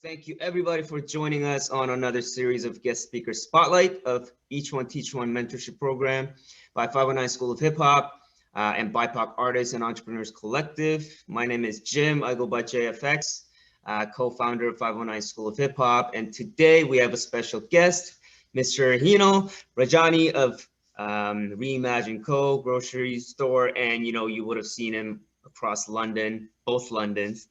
Thank you everybody for joining us on another series of guest speaker spotlight of Each One Teach One mentorship program by 509 School of Hip Hop and BIPOC Artists and Entrepreneurs Collective. My name is Jim. I go by JFX, co-founder of 509 School of Hip Hop. And today we have a special guest, Mr. Heenal Rajani of Reimagine Co, grocery store. And you would have seen him across London, both Londons.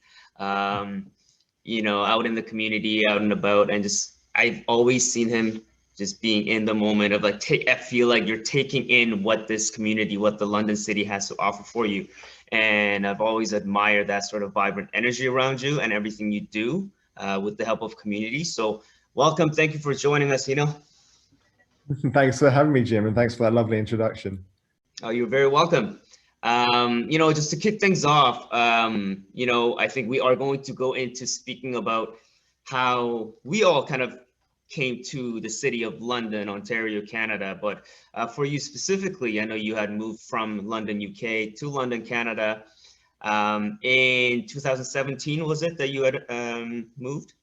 Out in the community, out and about, and I've always seen him just being in the moment of like, I feel like you're taking in what this community, what the London city has to offer for you. And I've always admired that sort of vibrant energy around you and everything you do with the help of community. So welcome. Thank you for joining us, Thanks for having me, Jim, and thanks for that lovely introduction. Oh, you're very welcome. Just to kick things off, I think we are going to go into speaking about how we all kind of came to the city of London, Ontario, Canada. But for you specifically, I know you had moved from London, UK to London, Canada. In 2017, was it that you had moved?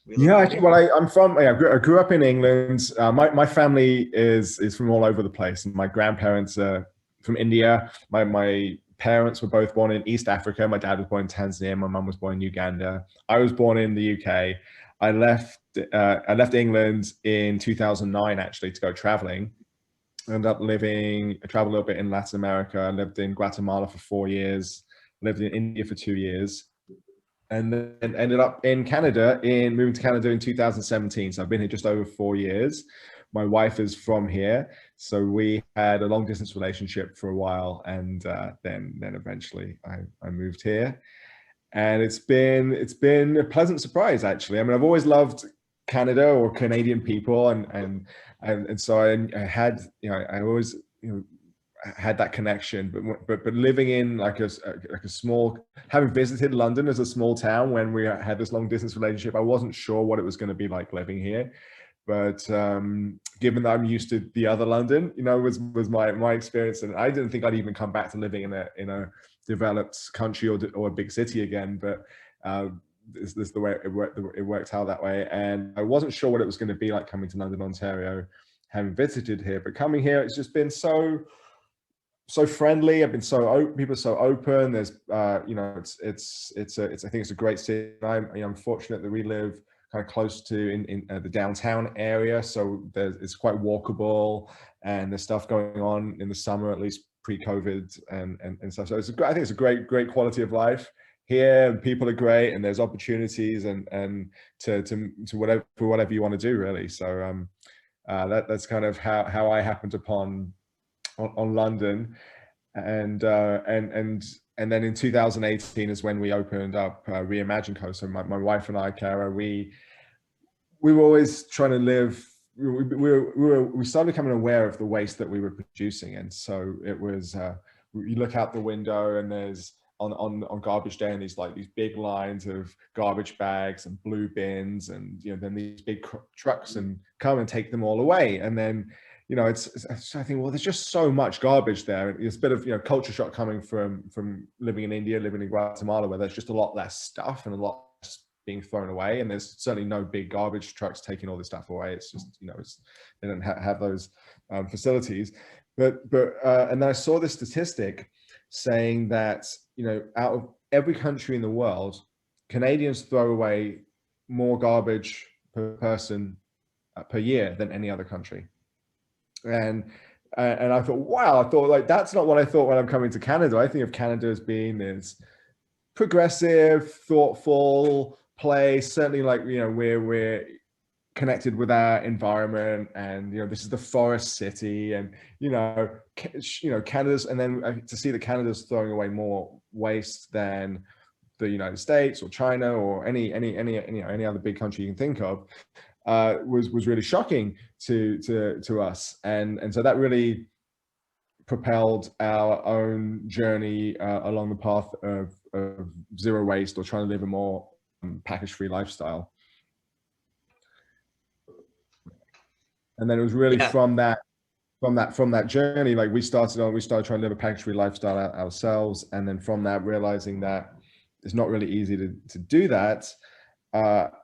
Yeah, actually, well, I grew up in England. My family is from all over the place. My grandparents are from India. My parents were both born in East Africa. My dad was born in Tanzania. My mum was born in Uganda. I was born in the UK. I left England in 2009 actually to go traveling. I traveled a little bit in Latin America. I lived in Guatemala for 4 years. Lived in India for 2 years. And then ended up moving to Canada in 2017. So I've been here just over 4 years. My wife is from here, so we had a long distance relationship for a while, and then eventually I moved here, and it's been a pleasant surprise actually. I mean, I've always loved Canada or Canadian people, and so I had I always had that connection, but living in like a small, having visited London as a small town when we had this long distance relationship, I wasn't sure what it was going to be like living here. But given that I'm used to the other London, was my experience, and I didn't think I'd even come back to living in a developed country or a big city again. But this is the way it worked out that way, and I wasn't sure what it was going to be like coming to London, Ontario, having visited here. But coming here, it's just been so friendly. I've been people are so open. There's I think it's a great city. I'm fortunate that we live kind of close to in the downtown area, so it's quite walkable, and there's stuff going on in the summer, at least pre-COVID and stuff. So I think it's a great quality of life here. People are great, and there's opportunities and to whatever you want to do really. So that's kind of how I happened upon on London, and then in 2018 is when we opened up Reimagine Co. So my wife and I, Kara, we were always trying to live. We started becoming aware of the waste that we were producing, and so it was. You look out the window, and there's on garbage day, and these big lines of garbage bags and blue bins, and then these big trucks and come and take them all away, and then. I think, well, there's just so much garbage there. It's a bit of culture shock coming from living in India, living in Guatemala, where there's just a lot less stuff and a lot less being thrown away, and there's certainly no big garbage trucks taking all this stuff away. It's just they don't have those facilities. But and then I saw this statistic saying that out of every country in the world, Canadians throw away more garbage per person per year than any other country. And I thought, wow, that's not what I thought when I'm coming to Canada. I think of Canada as being this progressive, thoughtful place. Certainly, we're connected with our environment, and this is the forest city, and Canada's. And then to see that Canada's throwing away more waste than the United States or China or any other big country you can think of. Was really shocking to us, and so that really propelled our own journey along the path of zero waste, or trying to live a more package-free lifestyle. And then it was really from that journey, we started trying to live a package-free lifestyle ourselves, and then from that realizing that it's not really easy to do that.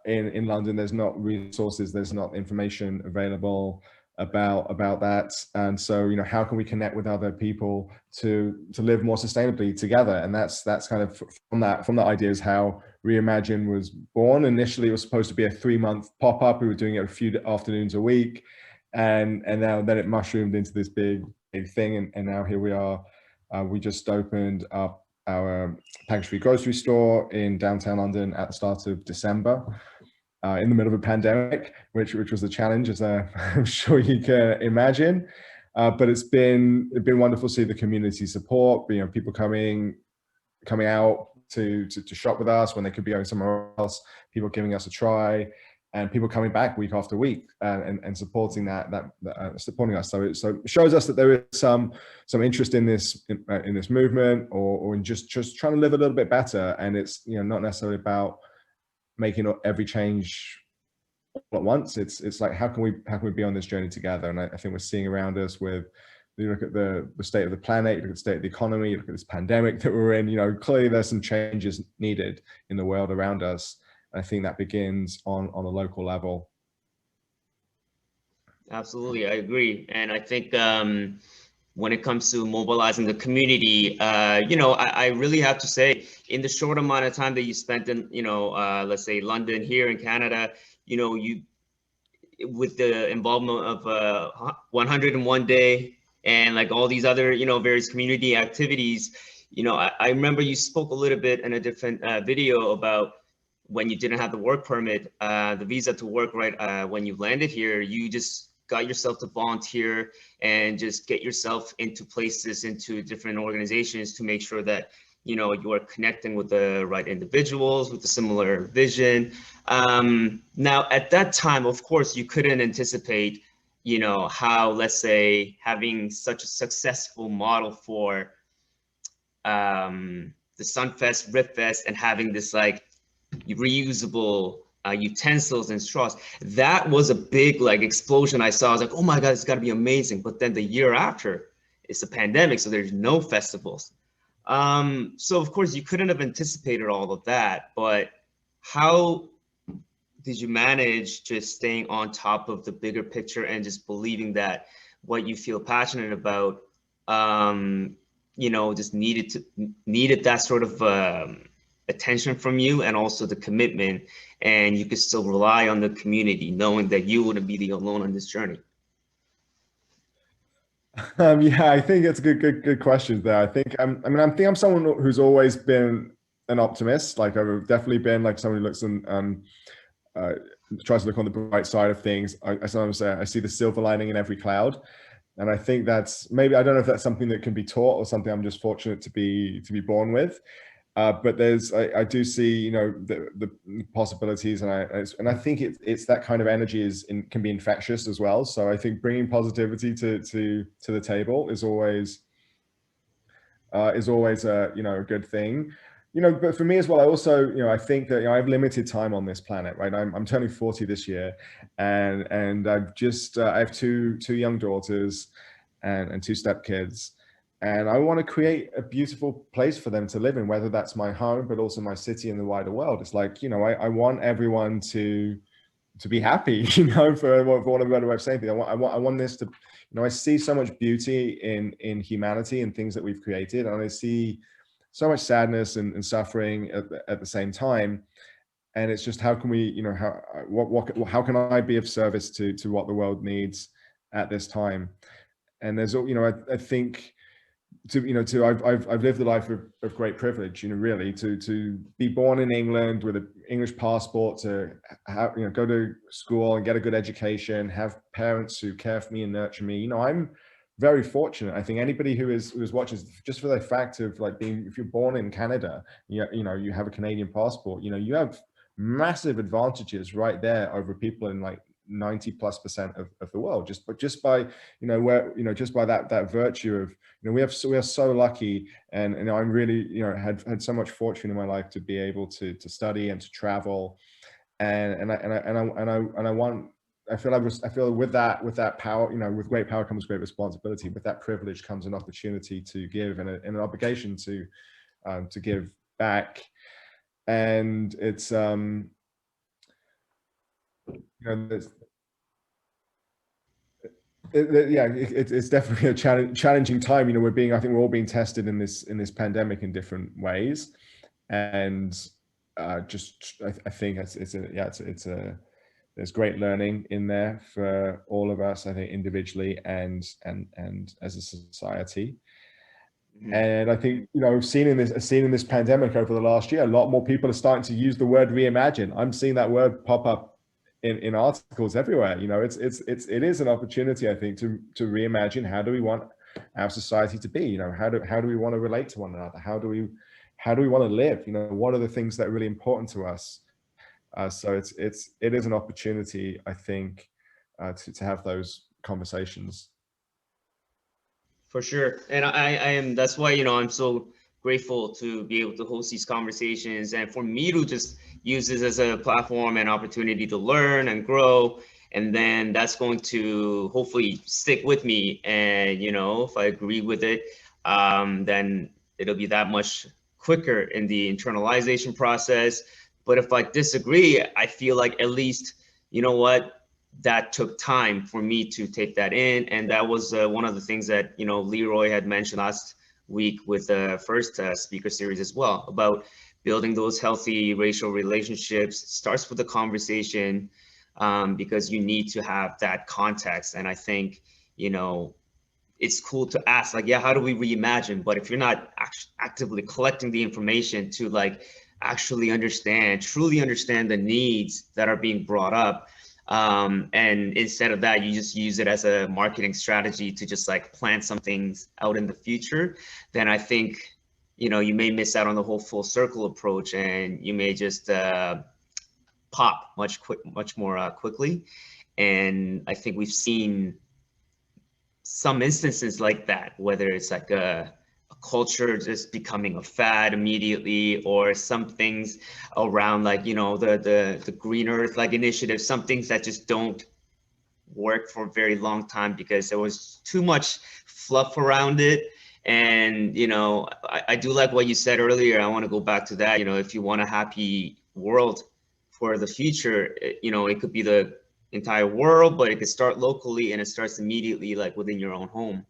in London, there's not resources, there's not information available about that. And so, you know, how can we connect with other people to live more sustainably together? And that's kind of from that idea is how Reimagine was born. Initially, it was supposed to be a 3-month pop-up. We were doing it a few afternoons a week, and now then it mushroomed into this big thing. And now here we are. We just opened up our package-free grocery store in downtown London at the start of December, in the middle of a pandemic, which was a challenge, as I'm sure you can imagine. But it's been wonderful to see the community support. You know, people coming out to shop with us when they could be going somewhere else. People giving us a try, and people coming back week after week and supporting supporting us. So it shows us that there is some interest in this movement, or in just trying to live a little bit better. And it's, you know, not necessarily about making every change all at once. It's like, how can we be on this journey together? And I think we're seeing around us with, you look at the state of the planet, you look at the state of the economy, you look at this pandemic that we're in, you know, clearly there's some changes needed in the world around us. I think that begins on a local level. Absolutely, I agree. And I think when it comes to mobilizing the community, you know, I really have to say, in the short amount of time that you spent in, you know, let's say London, here in Canada, you know, with the involvement of 101 Day and like all these other, you know, various community activities, you know, I remember you spoke a little bit in a different video about when you didn't have the work permit, the visa to work, right, when you landed here, you just got yourself to volunteer and just get yourself into places, into different organizations to make sure that, you know, you are connecting with the right individuals with a similar vision. Now, at that time, of course, you couldn't anticipate, you know, how, let's say, having such a successful model for the Sunfest, Ripfest, and having this like reusable utensils and straws, that was a big like explosion. I saw, I was like, oh my God, it's got to be amazing. But then the year after, it's a pandemic, so there's no festivals. So of course you couldn't have anticipated all of that, but how did you manage just staying on top of the bigger picture and just believing that what you feel passionate about, you know, just needed that sort of attention from you, and also the commitment, and you could still rely on the community, knowing that you wouldn't be the alone on this journey? Yeah, I think it's a good question there. I think I think I'm someone who's always been an optimist. Like, I've definitely been like someone who looks and tries to look on the bright side of things. I sometimes say I see the silver lining in every cloud. And I think that's, maybe, I don't know if that's something that can be taught or something I'm just fortunate to be born with. But I do see, you know, the possibilities, and I think it's that kind of energy can be infectious as well. So I think bringing positivity to the table is always a, you know, a good thing. You know, but for me as well, I also, you know, I think that, you know, I have limited time on this planet, right? I'm turning 40 this year, and I've just I have two young daughters and 2 stepkids. And I want to create a beautiful place for them to live in, whether that's my home, but also my city and the wider world. It's like, you know, I want everyone to be happy, you know, for want of a better way of saying things. I want this to, you know, I see so much beauty in humanity and things that we've created, and I see so much sadness and suffering at the same time. And it's just, how can we, you know, how can I be of service to what the world needs at this time? And there's, you know, I think, I've lived a life of great privilege, you know, really, to be born in England with an English passport, to have, you know, go to school and get a good education, have parents who care for me and nurture me. You know, I'm very fortunate. I think anybody who is watching, just for the fact of like being, if you're born in Canada, you know, you have a Canadian passport, you know, you have massive advantages right there over people in like 90+% of the world, just by, you know, where, you know, just by that virtue of, you know, we are so lucky. And you know, I'm really, you know, had so much fortune in my life to be able to study and to travel, and I want, I feel with that power, you know, with great power comes great responsibility. With that privilege comes an opportunity to give, and an obligation to give back. And it's You know, it's definitely a challenging time. You know, I think we're all being tested in this pandemic in different ways, and I think it's a there's great learning in there for all of us. I think individually and as a society. Mhm. And I think, you know, seen in this pandemic over the last year, a lot more people are starting to use the word reimagine. I'm seeing that word pop up in articles everywhere. You know, it is an opportunity, I think, to reimagine how do we want our society to be. You know, how do we want to relate to one another? How do we want to live? You know, what are the things that are really important to us? So it is an opportunity, I think, to have those conversations. For sure. And I am, that's why, you know, I'm so grateful to be able to host these conversations and for me to just use this as a platform and opportunity to learn and grow. And then that's going to hopefully stick with me. And, you know, if I agree with it, then it'll be that much quicker in the internalization process. But if I disagree, I feel like at least, you know what, that took time for me to take that in. And that was one of the things that, you know, Leroy had mentioned last week with the first speaker series as well, about building those healthy racial relationships. It starts with the conversation, because you need to have that context. And I think, you know, it's cool to ask like, yeah, how do we reimagine? But if you're not actively collecting the information to like actually understand, truly understand the needs that are being brought up, and instead of that, you just use it as a marketing strategy to just like plant some things out in the future, then I think, you know, you may miss out on the whole full circle approach and you may just pop much more quickly. And I think we've seen some instances like that, whether it's like a culture just becoming a fad immediately, or some things around like, you know, the green earth like initiative, some things that just don't work for a very long time because there was too much fluff around it. And, you know, I do like what you said earlier. I want to go back to that. You know, if you want a happy world for the future, you know, it could be the entire world, but it could start locally and it starts immediately, like within your own home.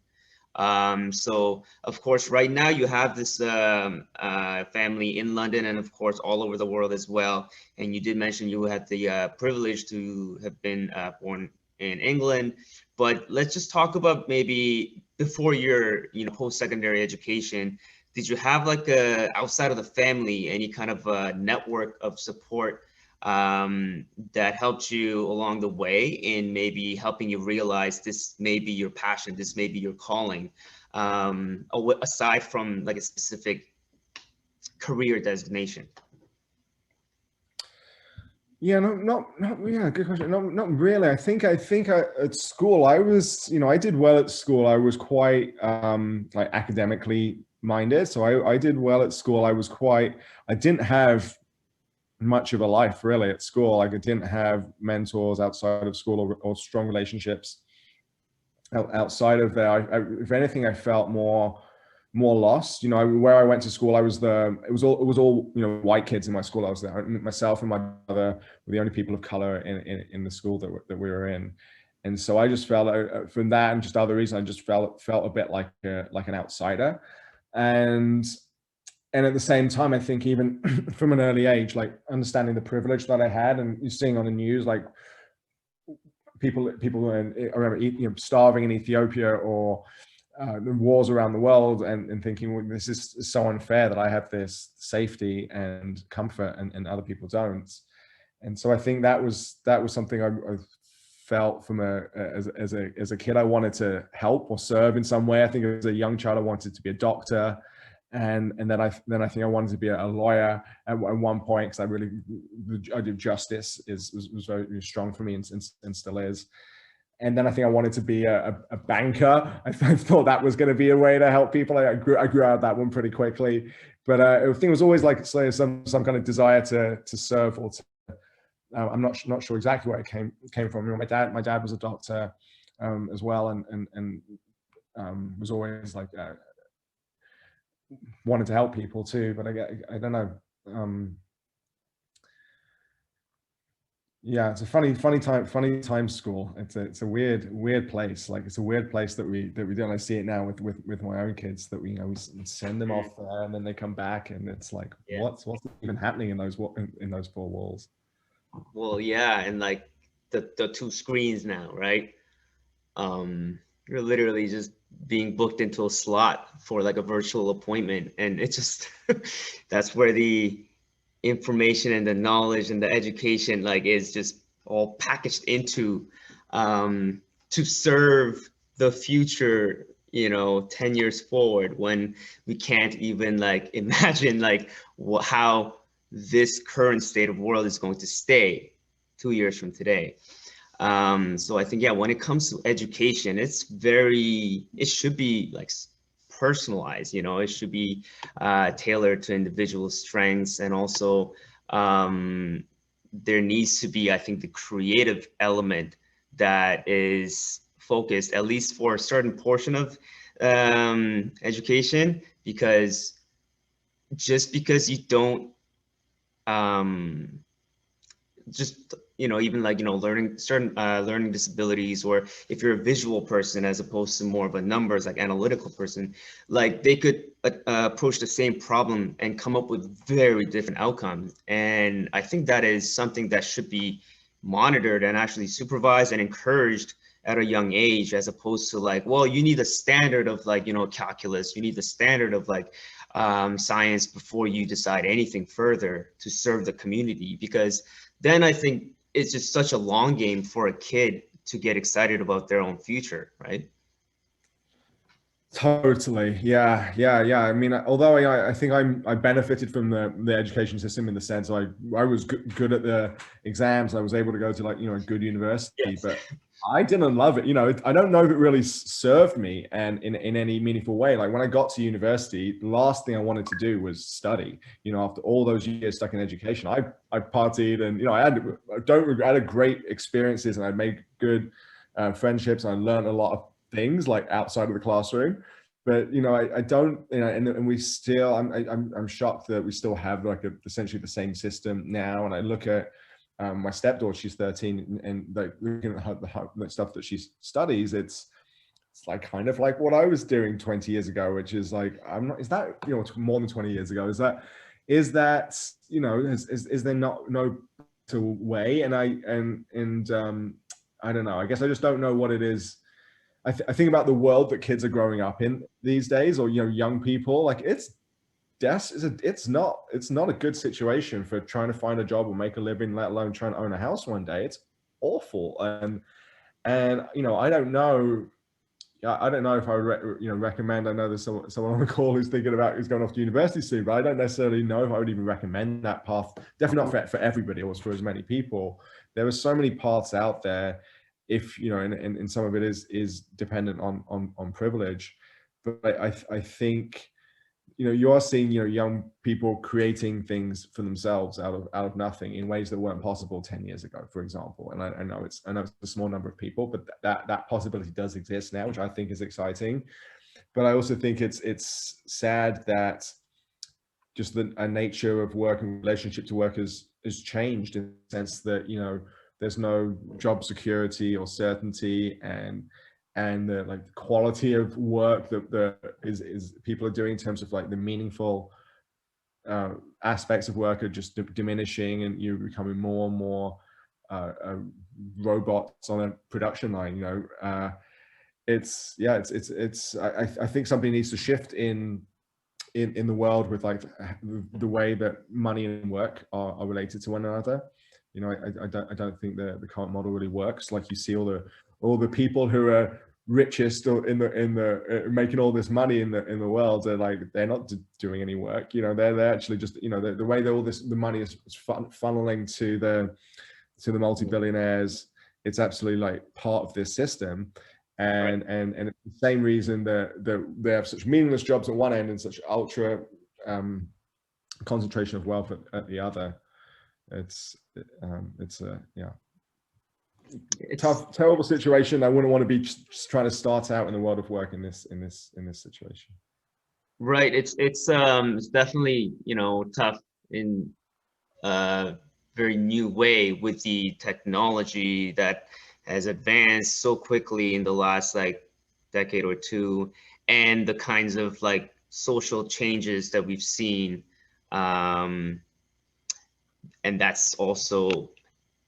So of course, right now you have this family in London and of course all over the world as well. And you did mention you had the privilege to have been born in England, but let's just talk about maybe before your, you know, post-secondary education. Did you have like outside of the family, any kind of network of support that helped you along the way in maybe helping you realize this may be your passion, this may be your calling, aside from like a specific career designation? Yeah, yeah, good question. Not really. At school, I was, you know, I did well at school. I was quite like academically minded. So I did well at school. I didn't have much of a life really at school. Like I didn't have mentors outside of school or strong relationships outside of there. If anything, I felt more lost. You know, where I went to school, it was all, you know, white kids in my school. I was there, myself and my brother were the only people of color in the school that we were in. And so I just felt from that and just other reasons, I just felt a bit like an outsider. And at the same time, I think even from an early age, like understanding the privilege that I had, and you're seeing on the news, like people are, you know, starving in Ethiopia, or the wars around the world, and thinking, well, this is so unfair that I have this safety and comfort and other people don't. And so I think that was something I felt from as a kid. I wanted to help or serve in some way. I think as a young child, I wanted to be a doctor. And then I think I wanted to be a lawyer at one point, because the idea of justice was very strong for me, and still is. And then I think I wanted to be a banker. I thought that was going to be a way to help people. I grew out of that one pretty quickly, but I think it was always like some kind of desire to serve, or to, I'm not sure exactly where it came from. You know, my dad was a doctor as well, and was always like wanted to help people too. But I don't know. Yeah, it's a funny time school. It's a weird place. Like it's a weird place that we do. And I see it now with my own kids that we send them Mm, off there and then they come back and it's like yeah. what's even happening in those four walls. Well, yeah, and like the two screens now, right? You're literally just being booked into a slot for like a virtual appointment, and it just that's where the information and the knowledge and the education like is just all packaged into to serve the future, 10 years forward when we can't even like imagine like how this current state of world is going to stay 2 years from today. So I think, yeah, when it comes to education, it should be like personalized, it should be tailored to individual strengths. And also there needs to be, I think, the creative element that is focused, at least for a certain portion of education, because just because you don't um, just even like learning certain learning disabilities, or if you're a visual person as opposed to more of a numbers like analytical person, like they could approach the same problem and come up with very different outcomes. And I think that is something that should be monitored and actually supervised and encouraged at a young age, as opposed to like, well, you need a standard of like calculus, you need the standard of like science before you decide anything further to serve the community. Because then I think it's just such a long game for a kid to get excited about their own future, right? Totally. Yeah. I mean, although I think I benefited from the education system in the sense I was good at the exams. I was able to go to like, a good university, Yes. but I didn't love it. I don't know if it really served me and in any meaningful way. Like when I got to university, the last thing I wanted to do was study. After all those years stuck in education, I partied and, I had great experiences and I made good friendships. And I learned a lot of things like outside of the classroom, but I don't, and we still, I'm shocked that we still have like essentially the same system now. And I look at my stepdaughter, she's 13, and like looking at the stuff that she studies, it's like kind of like what I was doing 20 years ago, which is like, I'm not, is that, more than 20 years ago, is that is there not no to way? And I don't know, I guess I just don't know what it is. I think about the world that kids are growing up in these days, or young people. Like it's not a good situation for trying to find a job or make a living, let alone trying to own a house one day. It's awful, and I don't know. I don't know if I would recommend. I know there's someone on the call who's going off to university soon, but I don't necessarily know if I would even recommend that path. Definitely not for everybody or for as many people. There are so many paths out there. If and some of it is dependent on privilege, but I think you are seeing young people creating things for themselves out of nothing in ways that weren't possible 10 years ago, for example. And I know it's a small number of people, but that possibility does exist now, which I think is exciting. But I also think it's sad that just the nature of work and relationship to work has changed, in the sense that there's no job security or certainty, and the like the quality of work that is people are doing in terms of like the meaningful aspects of work are just diminishing, and you're becoming more and more robots on a production line. I think something needs to shift in the world with like the way that money and work are related to one another. I don't think the current model really works. Like you see all the people who are richest or in the making all this money in the world are like, they're not doing any work. They're actually just the way that all the money is funneling to the multi-billionaires. It's absolutely like part of this system. And it's the same reason that they have such meaningless jobs at one end and such ultra concentration of wealth at the other. It's tough, terrible situation. I wouldn't want to be just trying to start out in the world of work in this situation. Right. It's definitely, tough in very new way with the technology that has advanced so quickly in the last like decade or two, and the kinds of like social changes that we've seen. Um, and that's also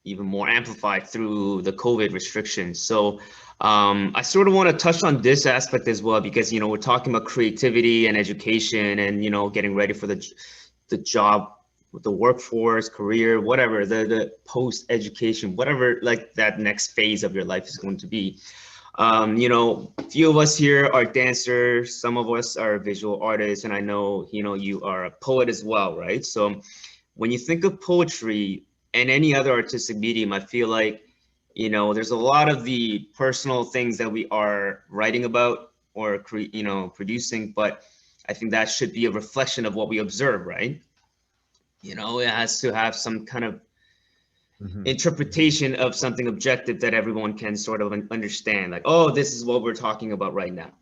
even more amplified through the COVID restrictions. So I sort of want to touch on this aspect as well, because, you know, we're talking about creativity and education and, you know, getting ready for the job with the workforce, career, whatever, the post education, whatever, like that next phase of your life is going to be. You know, a few of us here are dancers, some of us are visual artists, and I know, you know, you are a poet as well, right? So when you think of poetry and any other artistic medium, I feel like, you know, there's a lot of the personal things that we are writing about or you know, producing, but I think that should be a reflection of what we observe, right? You know, it has to have some kind of interpretation of something objective that everyone can sort of understand, like, oh, this is what we're talking about right now,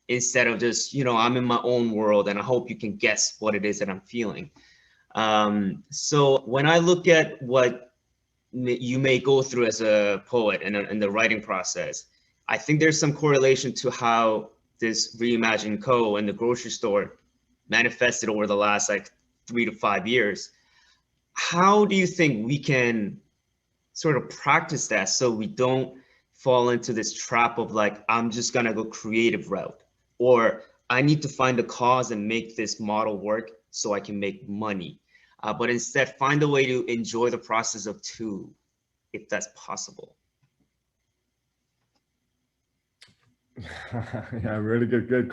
instead of just, you know, I'm in my own world and I hope you can guess what it is that I'm feeling. So when I look at what you may go through as a poet in the writing process, I think there's some correlation to how this Reimagine Co and the grocery store manifested over the last like 3 to 5 years. How do you think we can sort of practice that so we don't fall into this trap of like, I'm just gonna go creative route, or I need to find a cause and make this model work so I can make money, but instead find a way to enjoy the process of two, if that's possible? Yeah, really good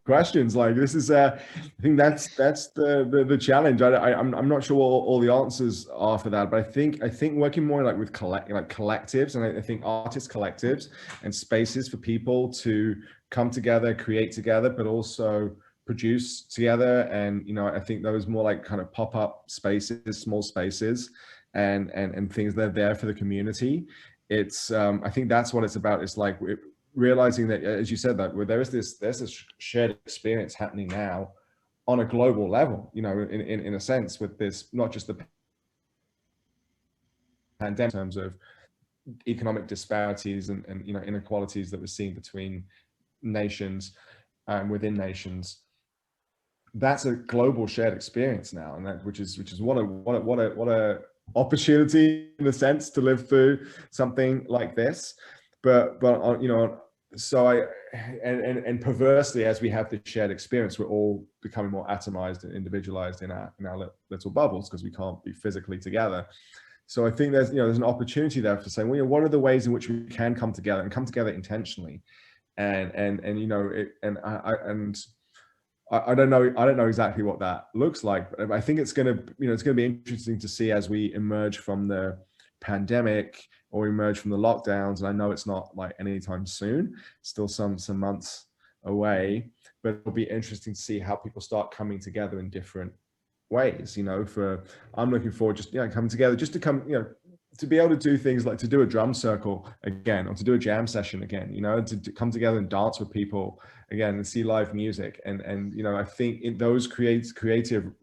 questions. Like this is, I think that's the challenge. I'm not sure what all the answers are for that, but I think working more like with collectives, and I think artist collectives and spaces for people to come together, create together, but also produce together. And, you know, I think those more like kind of pop-up spaces, small spaces, and things that are there for the community. It's I think that's what it's about. It's like realizing that, as you said, that there's this shared experience happening now on a global level, you know, in a sense, with this, not just the pandemic in terms of economic disparities and you know, inequalities that we're seeing between nations and within nations. That's a global shared experience now, and that which is what a opportunity in a sense to live through something like this. But you know, so and perversely, as we have this shared experience, we're all becoming more atomized and individualized in our little bubbles, because we can't be physically together. So I think there's, you know, there's an opportunity there for saying, well, you know, what are the ways in which we can come together and come together intentionally, and you know, I don't know exactly what that looks like, but I think it's going to be interesting to see as we emerge from the pandemic or emerge from the lockdowns. And I know it's not like anytime soon, still some months away, but it'll be interesting to see how people start coming together in different ways. You know, I'm looking forward just, you know, coming together, just to come, you know, to be able to do things like to do a drum circle again, or to do a jam session again, you know, to come together and dance with people again and see live music. And you know, I think in those creative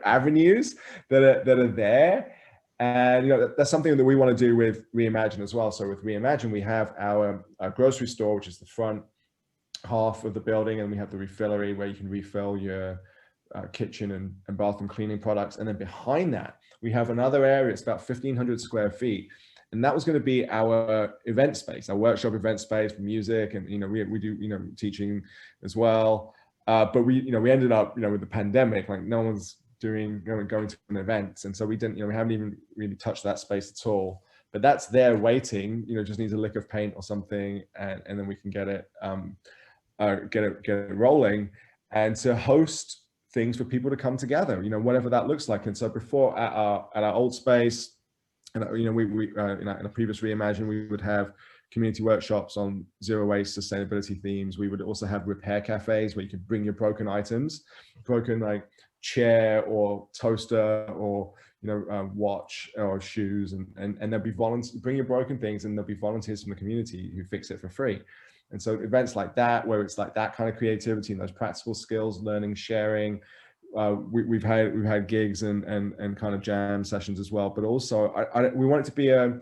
avenues that are there. And, you know, that's something that we want to do with Reimagine as well. So with Reimagine, we have our grocery store, which is the front half of the building, and we have the refillery where you can refill your kitchen and bathroom cleaning products. And then behind that, we have another area. It's about 1,500 square feet. And that was going to be our event space, our workshop event space for music. And, you know, we do, you know, teaching as well. But we, you know, we ended up, you know, with the pandemic, like no one's going to an event. And so we didn't, you know, we haven't even really touched that space at all. But that's there waiting, you know, just needs a lick of paint or something. And then we can get it rolling, and to host things for people to come together, you know, whatever that looks like. And so before at our old space, and, you know, we in a previous Reimagine, we would have community workshops on zero waste sustainability themes. We would also have repair cafes where you could bring your broken items, broken like chair or toaster or, you know, watch or shoes, and there'll be volunteers, bring your broken things, and there'll be volunteers from the community who fix it for free. And so events like that, where it's like that kind of creativity and those practical skills, learning, sharing, we've had gigs and kind of jam sessions as well. But also, we want it to be a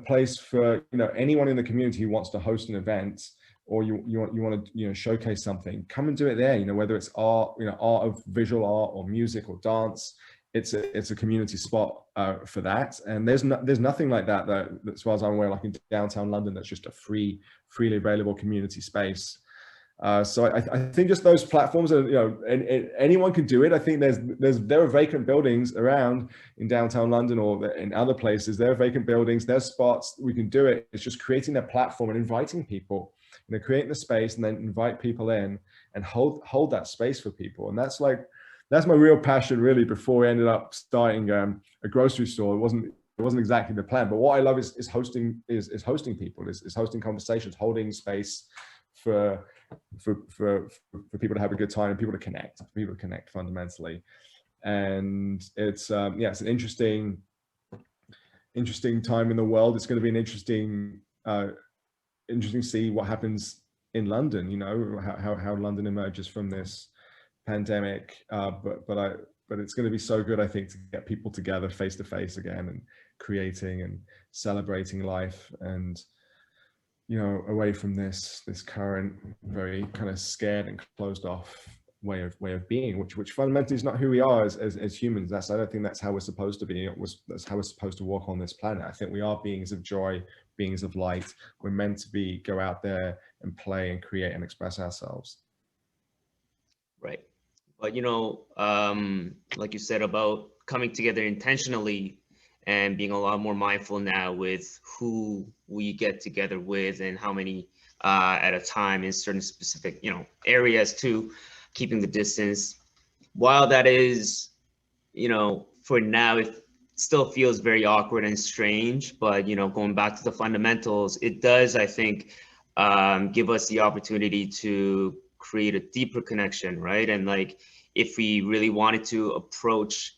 place for anyone in the community who wants to host an event, or you want to showcase something. Come and do it there. Whether it's art, art of visual art or music or dance. It's a community spot for that, and there's nothing like that as far as I'm aware, like in downtown London, that's just a freely available community space. So I think just those platforms are, anyone can do it. I think there are vacant buildings around in downtown London or in other places. There are vacant buildings, there's spots we can do it. It's just creating a platform and inviting people, creating the space and then invite people in and hold that space for people. And that's my real passion, really. Before we ended up starting a grocery store, it wasn't exactly the plan. But what I love is hosting people, is hosting conversations, holding space for people to have a good time and people to connect fundamentally. And it's it's an interesting time in the world. It's going to be an interesting to see what happens in London, how London emerges from this pandemic, but it's going to be so good, I think, to get people together face to face again and creating and celebrating life, and away from this current very kind of scared and closed off way of being, which fundamentally is not who we are as humans. I don't think that's how we're supposed to be. That's how we're supposed to walk on this planet. I think we are beings of joy, beings of light. We're meant to go out there and play and create and express ourselves. Right. But like you said about coming together intentionally and being a lot more mindful now with who we get together with and how many at a time in certain specific areas too, keeping the distance. While that is, for now, it still feels very awkward and strange, but going back to the fundamentals, it does, I think, give us the opportunity to create a deeper connection, right? And like, if we really wanted to focus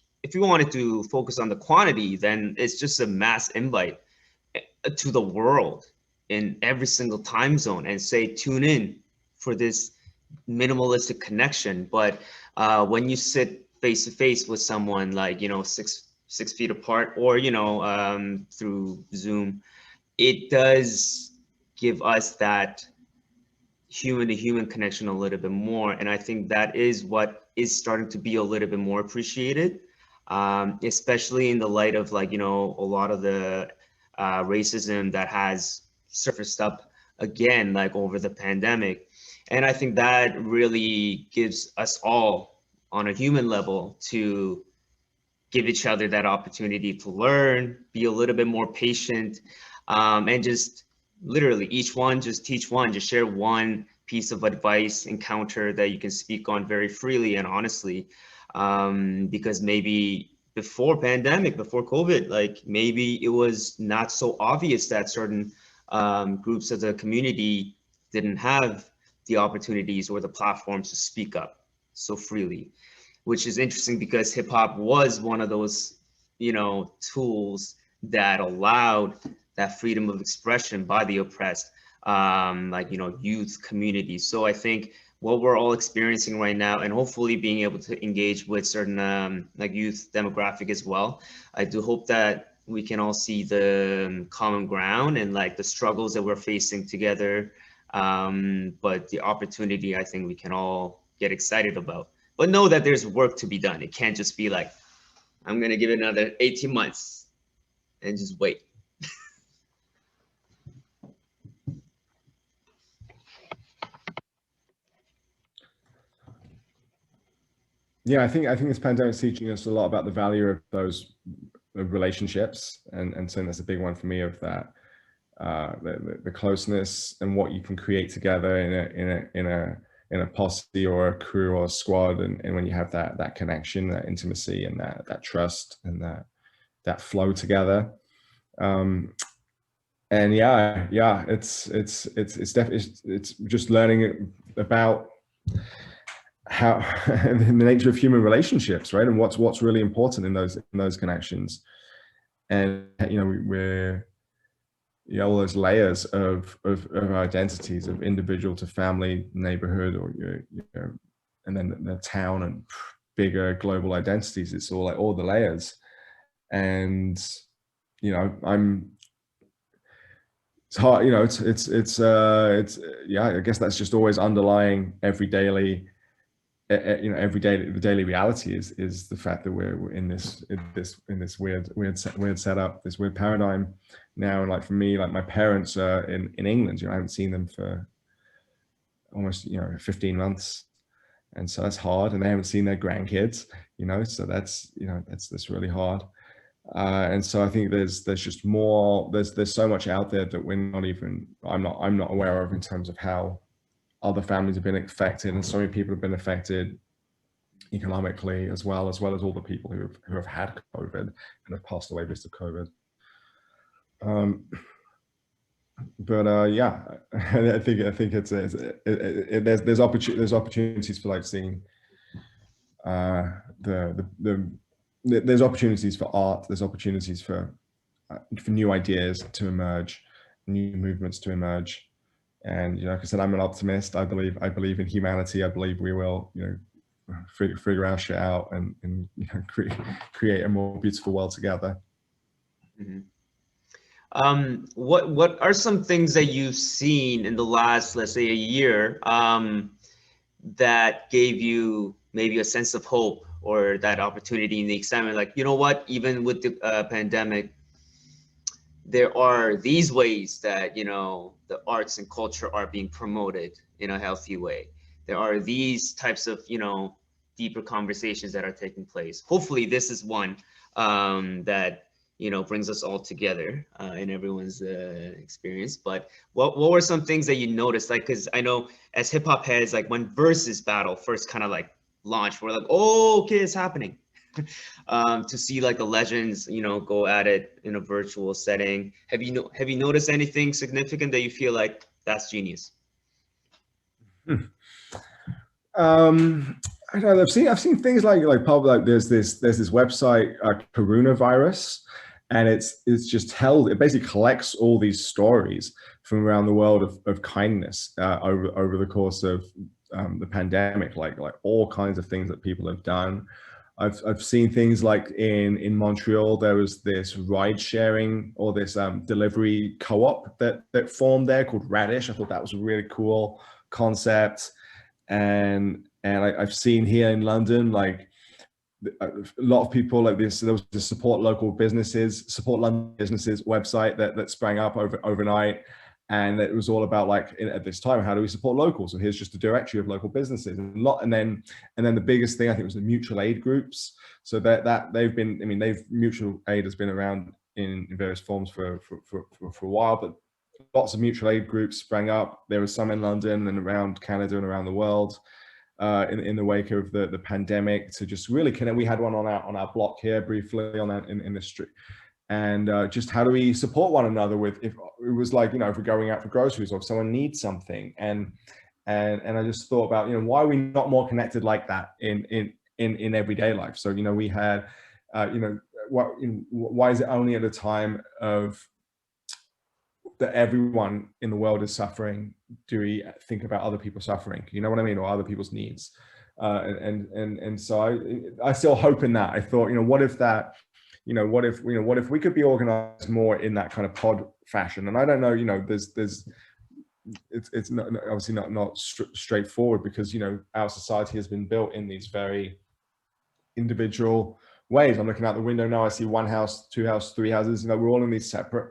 on the quantity, then it's just a mass invite to the world in every single time zone and say, tune in for this minimalistic connection. But when you sit face to face with someone, like, 6 feet apart, or, through Zoom, it does give us that human to human connection a little bit more. And I think that is what is starting to be a little bit more appreciated, especially in the light of, like, a lot of the racism that has surfaced up again, like over the pandemic. And I think that really gives us all on a human level to give each other that opportunity to learn, be a little bit more patient, and just literally each one just teach one, just share one piece of advice, encounter that you can speak on very freely and honestly, because maybe before pandemic, before COVID, like, maybe it was not so obvious that certain groups of the community didn't have the opportunities or the platforms to speak up so freely, which is interesting because hip hop was one of those, tools that allowed that freedom of expression by the oppressed, youth communities. So I think what we're all experiencing right now, and hopefully being able to engage with certain youth demographic as well, I do hope that we can all see the common ground and like the struggles that we're facing together. But the opportunity, I think we can all get excited about, but know that there's work to be done. It can't just be like, I'm going to give it another 18 months and just wait. Yeah, I think this pandemic is teaching us a lot about the value of those relationships, and so that's a big one for me, of that the closeness and what you can create together in a posse or a crew or a squad, and when you have that connection, that intimacy, and that trust, and that flow together. And it's definitely, it's just learning about how the nature of human relationships, right, and what's really important in those connections. And we're all those layers of identities, of individual to family, neighborhood, or and then the town, and bigger global identities. It's all like all the layers. And, you know, it's hard, you know, yeah, I guess that's just always underlying every daily, you know, the daily reality is the fact that we're in this weird setup, this weird paradigm now. And like for me, like my parents are in England, you know, I haven't seen them for almost, you know, 15 months. And so that's hard, and they haven't seen their grandkids, you know, so that's, you know, that's really hard. And so I think there's just more, there's so much out there that we're not even, I'm not aware of in terms of how other families have been affected, and so many people have been affected economically as well as all the people who have had COVID and have passed away because of COVID. But yeah, I think there's opportunities for like seeing there's opportunities for art, there's opportunities for new ideas to emerge, new movements to emerge. And, you know, like I said, I'm an optimist. I believe in humanity. I believe we will, you know, figure our shit out and you know, create a more beautiful world together. Mm-hmm. What are some things that you've seen in the last, let's say, a year, that gave you maybe a sense of hope or that opportunity and the excitement? Like, you know what, even with the pandemic, there are these ways that, you know, the arts and culture are being promoted in a healthy way. There are these types of, you know, deeper conversations that are taking place. Hopefully this is one that, you know, brings us all together in everyone's experience. But what were some things that you noticed? Like, because I know as hip hop heads, like when Versus Battle first kind of like launched, we're like, oh, okay, it's happening. To see like the legends, you know, go at it in a virtual setting. Have you noticed anything significant that you feel like that's genius? I don't know. I've seen things like probably like there's this website, Coronavirus, and it's just held. It basically collects all these stories from around the world of kindness over the course of the pandemic, like all kinds of things that people have done. I've seen things like in Montreal, there was this ride sharing or this delivery co-op that formed there called Radish. I thought that was a really cool concept. And I've seen here in London, like a lot of people like this. There was the support London businesses website that sprang up overnight, and it was all about like at this time, how do we support locals? So here's just a directory of local businesses, and then the biggest thing I think was the mutual aid groups. So that they've been, I mean, mutual aid has been around in various forms for a while, but lots of mutual aid groups sprang up. There was some in London and around Canada and around the world in the wake of the pandemic to just really connect. We had one on our block here briefly in the street. And just how do we support one another with, if it was like, you know, if we're going out for groceries or if someone needs something. And I just thought about, you know, why are we not more connected like that in everyday life? So, you know, we had, you know, why is it only at a time of that everyone in the world is suffering do we think about other people suffering, you know what I mean, or other people's needs? And so I still hope in that. I thought, you know, what if we could be organized more in that kind of pod fashion? And I don't know, you know, it's not, obviously not straightforward, because, you know, our society has been built in these very individual ways. I'm looking out the window now, I see one house, two houses, three houses, you know, we're all in these separate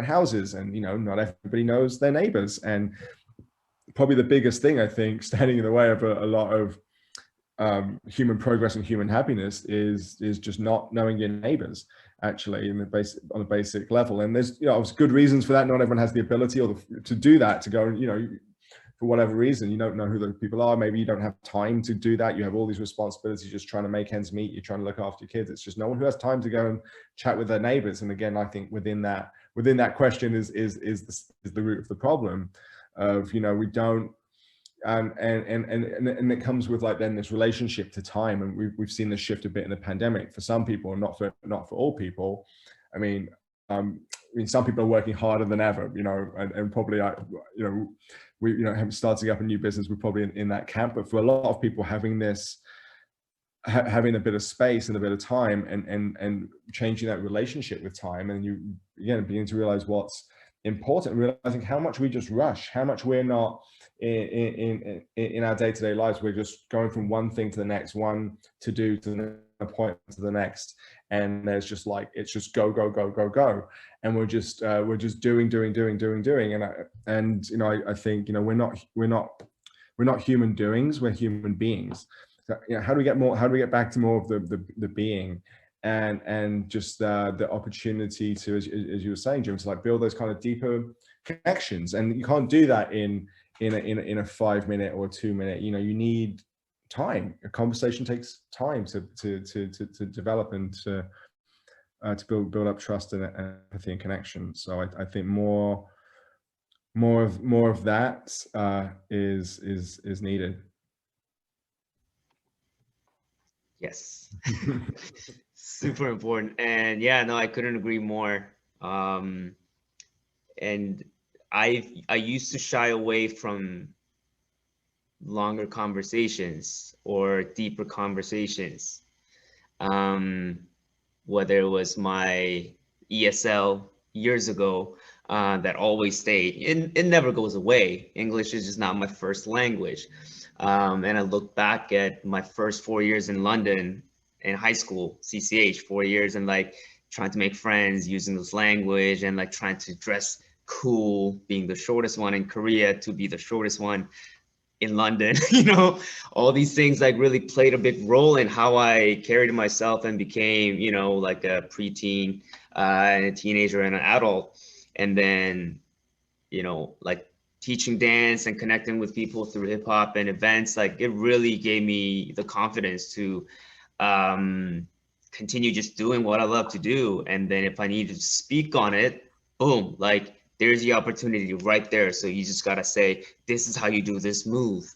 houses, and, you know, not everybody knows their neighbors. And probably the biggest thing, I think, standing in the way of a lot of human progress and human happiness is just not knowing your neighbors, actually, on a basic level. And there's, you know, there's good reasons for that. Not everyone has the ability to do that, to go, you know, for whatever reason, you don't know who those people are. Maybe you don't have time to do that. You have all these responsibilities, just trying to make ends meet. You're trying to look after your kids. It's just no one who has time to go and chat with their neighbors. And again, I think within that question is the root of the problem of, you know, we don't, and it comes with like then this relationship to time. And we've seen this shift a bit in the pandemic for some people, and not for all people. I mean, some people are working harder than ever, you know, and probably, you know, starting up a new business, we're probably in that camp. But for a lot of people, having this having a bit of space and a bit of time, and changing that relationship with time, and you again begin to realize what's important, realizing how much we just rush, how much we're not in our day-to-day lives. We're just going from one thing to the next, one to do to the next, point to the next, and there's just like, it's just go go go go go, and we're just doing, and you know, I think, you know, we're not human doings, we're human beings. So, you know, how do we get back to more of the being, and just the opportunity to, as you were saying, Jim, to like build those kind of deeper connections. And you can't do that in a 5 minute or 2 minute, you know, you need time. A conversation takes time to develop, and to build up trust and empathy and connection. So I think more of that is needed. Yes. Super important. And yeah, no, I couldn't agree more. And I used to shy away from longer conversations or deeper conversations. Whether it was my ESL years ago, that always stayed. It never goes away. English is just not my first language. And I look back at my first 4 years in London in high school, CCH, 4 years, and like trying to make friends using this language, and like trying to dress cool, being the shortest one in Korea to be the shortest one in London. You know, all these things like really played a big role in how I carried myself and became, you know, like a preteen, and a teenager and an adult. And then, you know, like teaching dance and connecting with people through hip hop and events, like it really gave me the confidence to continue just doing what I love to do. And then if I need to speak on it, boom, like there's the opportunity right there. So you just gotta say, this is how you do this move.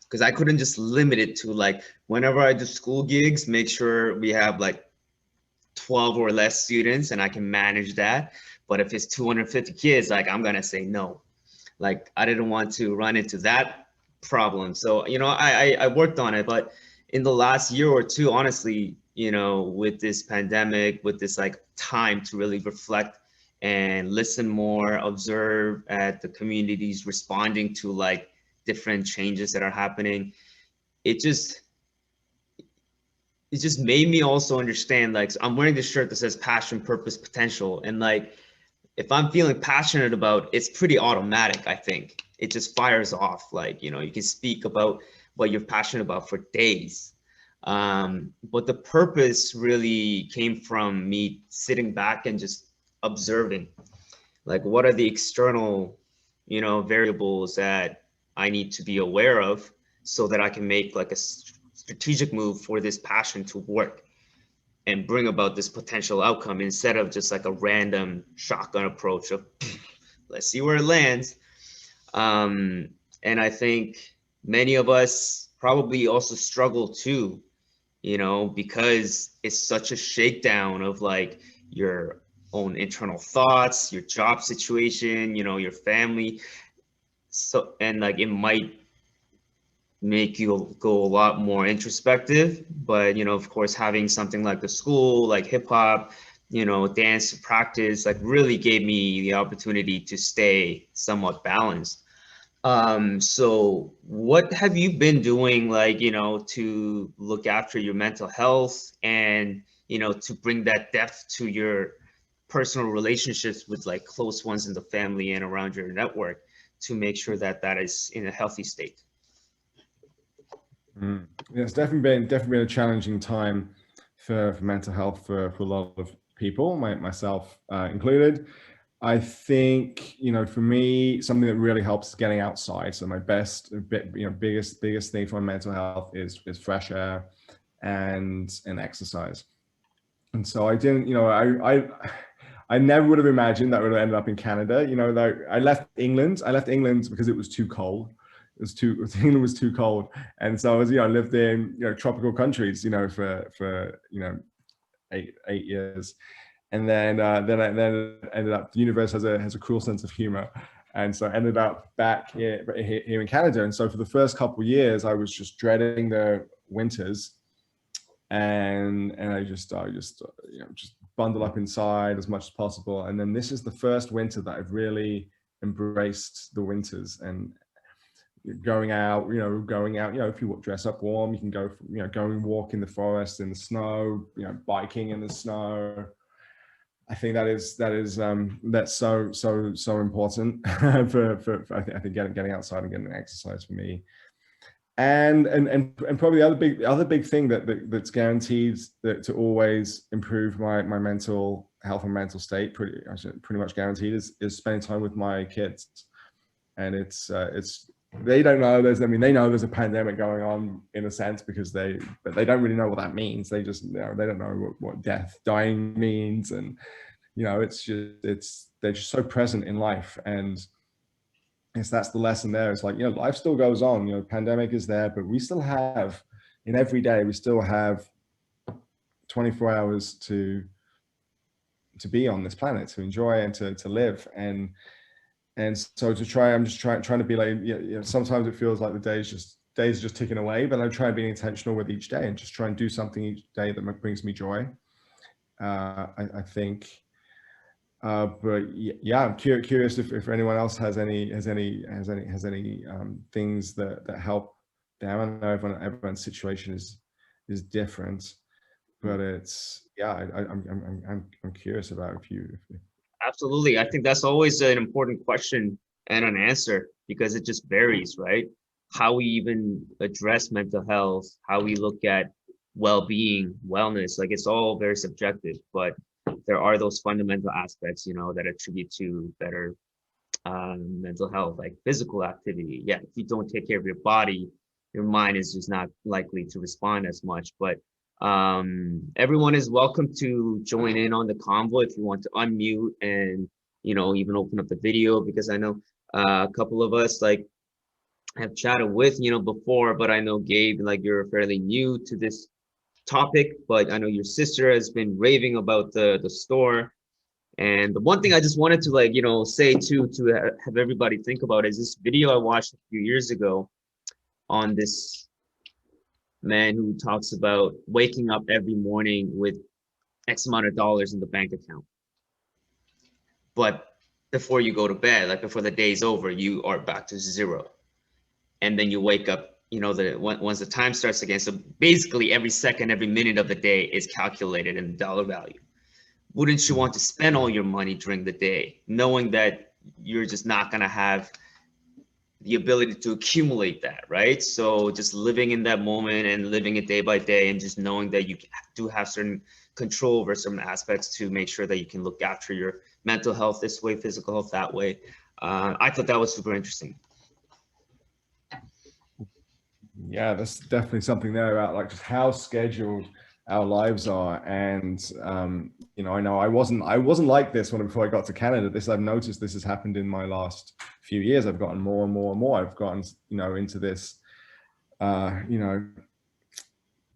Because I couldn't just limit it to like, whenever I do school gigs, make sure we have like 12 or less students and I can manage that. But if it's 250 kids, like I'm gonna say no. Like I didn't want to run into that problem. So, you know, I worked on it, but in the last year or two, honestly, you know, with this pandemic, with this like time to really reflect and listen more, observe at the communities responding to like different changes that are happening, it just made me also understand, like, so I'm wearing this shirt that says passion, purpose, potential. And like, if I'm feeling passionate about, it's pretty automatic. I think it just fires off. Like, you know, you can speak about what you're passionate about for days. But the purpose really came from me sitting back and just observing, like, what are the external, you know, variables that I need to be aware of so that I can make like a strategic move for this passion to work and bring about this potential outcome, instead of just like a random shotgun approach of let's see where it lands. And I think many of us probably also struggle too, you know, because it's such a shakedown of like your own internal thoughts, your job situation, you know, your family. So, and like it might make you go a lot more introspective, but you know, of course, having something like the school, like hip hop, you know, dance practice, like really gave me the opportunity to stay somewhat balanced. So what have you been doing, like, you know, to look after your mental health and, you know, to bring that depth to your personal relationships with like close ones in the family and around your network, to make sure that that is in a healthy state? Yeah, it's definitely been a challenging time for mental health for a lot of people, myself included. I think, you know, for me, something that really helps is getting outside. So my biggest thing for mental health is fresh air and exercise. And so I didn't, you know, I never would have imagined that would have ended up in Canada. You know, like I left England because it was too cold. England was too cold. And so I was, you know, I lived in, you know, tropical countries, you know, for you know, eight years. And then ended up, the universe has a cruel sense of humor. And so I ended up back here in Canada. And so for the first couple of years, I was just dreading the winters. and I just you know, just bundle up inside as much as possible. And then this is the first winter that I've really embraced the winters and going out, you know, if you dress up warm, you can go, you know, go and walk in the forest, in the snow, you know, biking in the snow. I think that's so important for I think getting outside and getting exercise for me. And probably the other big thing that's guaranteed to always improve my mental health and mental state, pretty much guaranteed, is spending time with my kids. And it's they don't know they know there's a pandemic going on in a sense, but they don't really know what that means. They just, you know, they don't know what dying means, and you know, they're just so present in life. And that's the lesson there. It's like, you know, life still goes on, you know, pandemic is there, but we still have, in every day, we still have 24 hours to be on this planet, to enjoy and to live. And so I'm just trying to be like, you know, sometimes it feels like the days are just ticking away, but I try and be intentional with each day and just try and do something each day that brings me joy. I think, but yeah, I'm curious if anyone else has any things that help them. I know everyone's situation is different, but it's, yeah, I'm curious about if Absolutely. I think that's always an important question and an answer, because it just varies, right? How we even address mental health, how we look at well-being, wellness, like it's all very subjective, but there are those fundamental aspects, you know, that attribute to better mental health, like physical activity. Yeah, if you don't take care of your body, your mind is just not likely to respond as much. But everyone is welcome to join in on the convo if you want to unmute and, you know, even open up the video, because I know a couple of us like have chatted with, you know, before, but I know Gabe, like you're fairly new to this topic, but I know your sister has been raving about the store. And the one thing I just wanted to, like, you know, say to have everybody think about is this video I watched a few years ago on this man who talks about waking up every morning with X amount of dollars in the bank account. But before you go to bed, like before the day's over, you are back to zero. And then you wake up, you know, once the time starts again. So basically every second, every minute of the day is calculated in dollar value. Wouldn't you want to spend all your money during the day, knowing that you're just not going to have the ability to accumulate that, right? So just living in that moment and living it day by day, and just knowing that you do have certain control over certain aspects to make sure that you can look after your mental health this way, physical health that way. I thought that was super interesting. Yeah, there's definitely something there about like just how scheduled our lives are. And you know I wasn't like this before I got to Canada. I've noticed this has happened in my last few years. I've gotten more and more and more. I've gotten, you know, into this you know,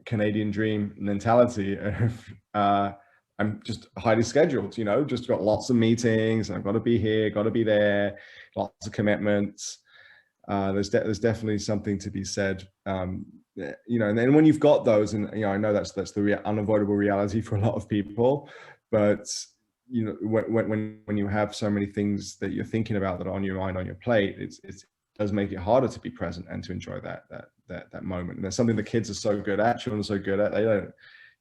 Canadian dream mentality of I'm just highly scheduled, you know, just got lots of meetings, and I've got to be here, got to be there, lots of commitments. There's definitely something to be said, you know, and then when you've got those, and you know, I know that's the unavoidable reality for a lot of people, but you know, when you have so many things that you're thinking about that are on your mind, on your plate, it does make it harder to be present and to enjoy that moment. And there's something the kids are so good at, children are so good at. They don't,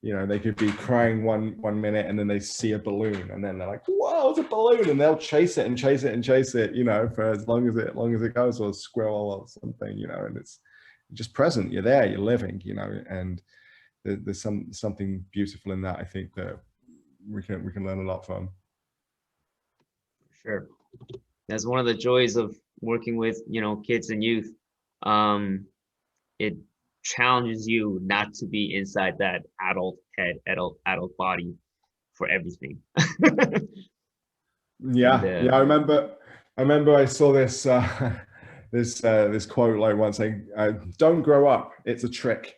you know, they could be crying one minute, and then they see a balloon, and then they're like, "Whoa, it's a balloon!" and they'll chase it and chase it and chase it, you know, for as long as it goes, or a squirrel or something, you know. And it's just present. You're there. You're living, you know. And there's something beautiful in that. I think that we can learn a lot from. Sure, that's one of the joys of working with, you know, kids and youth. It challenges you not to be inside that adult head, adult body for everything. Yeah, yeah. I remember I saw this this quote like once saying, "Don't grow up. It's a trick."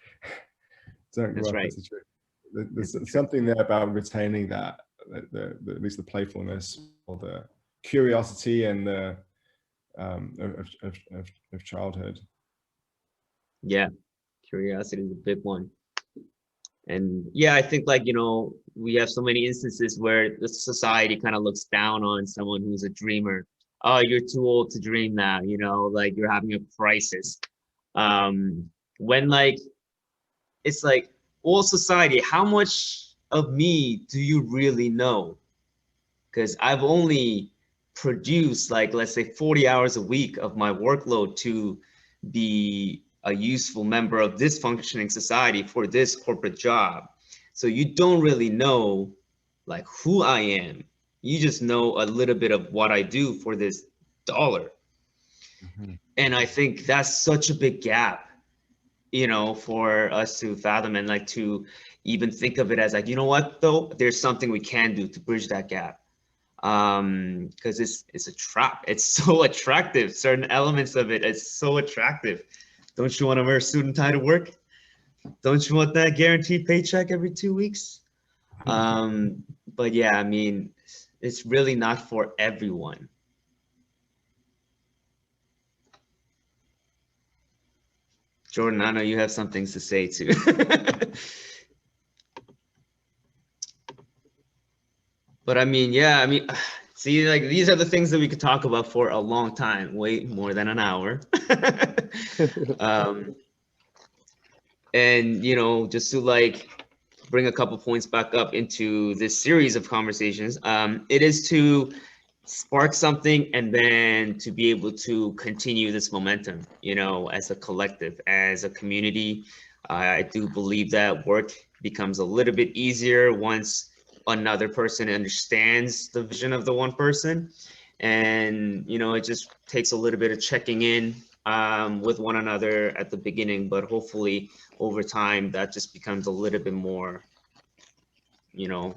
Don't grow up. Right. It's a trick. There's something there about retaining that, at least the playfulness or the curiosity and the of childhood. Yeah, curiosity is a big one. And yeah, I think like, we have so many instances where the society kind of looks down on someone who's a dreamer. Oh, you're too old to dream now, like you're having a crisis. When like, it's like, all society, how much of me do you really know? Because I've only produced like, let's say 40 hours a week of my workload to be a useful member of this functioning society for this corporate job. So you don't really know like who I am. You just know a little bit of what I do for this dollar. Mhm. And I think that's such a big gap, for us to fathom and like to even think of it as like, you know what though, there's something we can do to bridge that gap. Because it's a trap. It's so attractive. Certain elements of it is so attractive. Don't you want to wear a suit and tie to work? Don't you want that guaranteed paycheck every 2 weeks? But yeah, I mean, it's really not for everyone. Jordan, I know you have some things to say too. But I mean, yeah, I mean, see, like these are the things that we could talk about for a long time, way more than an hour. um, and just to like bring a couple points back up into this series of conversations, it is to spark something and then to be able to continue this momentum, as a collective, as a community. I do believe that work becomes a little bit easier once another person understands the vision of the one person. And, it just takes a little bit of checking in with one another at the beginning, but hopefully over time that just becomes a little bit more,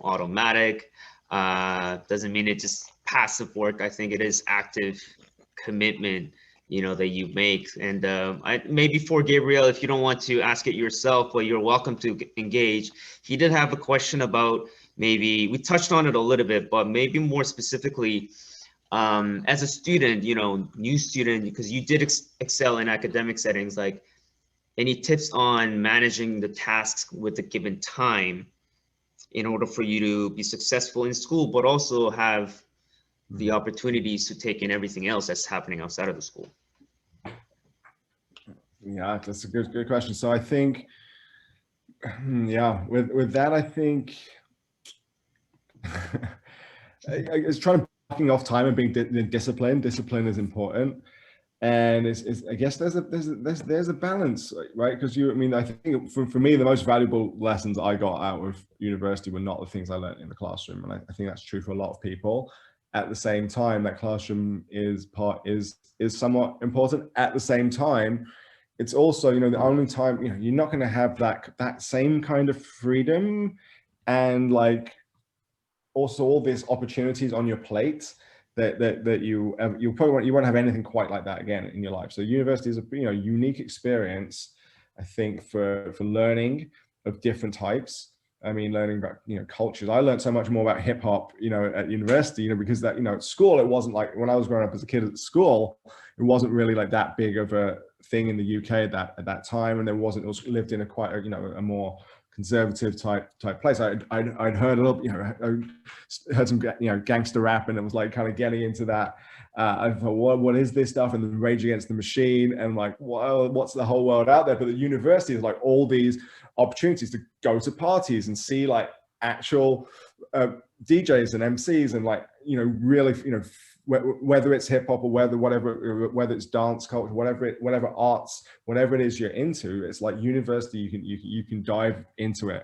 automatic. Doesn't mean it's just passive work. I think it is active commitment, that you make. And maybe for Gabriel, if you don't want to ask it yourself, but you're welcome to engage. He did have a question about, maybe we touched on it a little bit, but maybe more specifically, as a student, new student, because you did excel in academic settings, like any tips on managing the tasks with a given time in order for you to be successful in school, but also have the opportunities to take in everything else that's happening outside of the school? Yeah, that's a good question. So I think, yeah, with that, I think it's trying to blocking off time and being disciplined. Discipline is important, and I guess there's a balance, right? Because I think for me, the most valuable lessons I got out of university were not the things I learned in the classroom, and I think that's true for a lot of people. At the same time, that classroom is somewhat important. At the same time, it's also, the only time, you're not going to have that same kind of freedom and like also all these opportunities on your plate that you probably won't have anything quite like that again in your life. So university is a unique experience, I think, for learning of different types. I mean, learning about cultures. I learned so much more about hip hop at university, because that at school it wasn't like, when I was growing up as a kid at school, it wasn't really like that big of a thing in the UK at that time, and there wasn't, it was lived in a quite a more conservative type place. I'd heard a little, I heard some gangster rap, and it was like kind of getting into that. I thought, what is this stuff? And then Rage Against the Machine, and like, well, what's the whole world out there? But the university is like all these opportunities to go to parties and see like actual DJs and MCs, and like really whether it's hip hop or whether it's dance culture, whatever arts, whatever it is you're into, it's like university, you can dive into it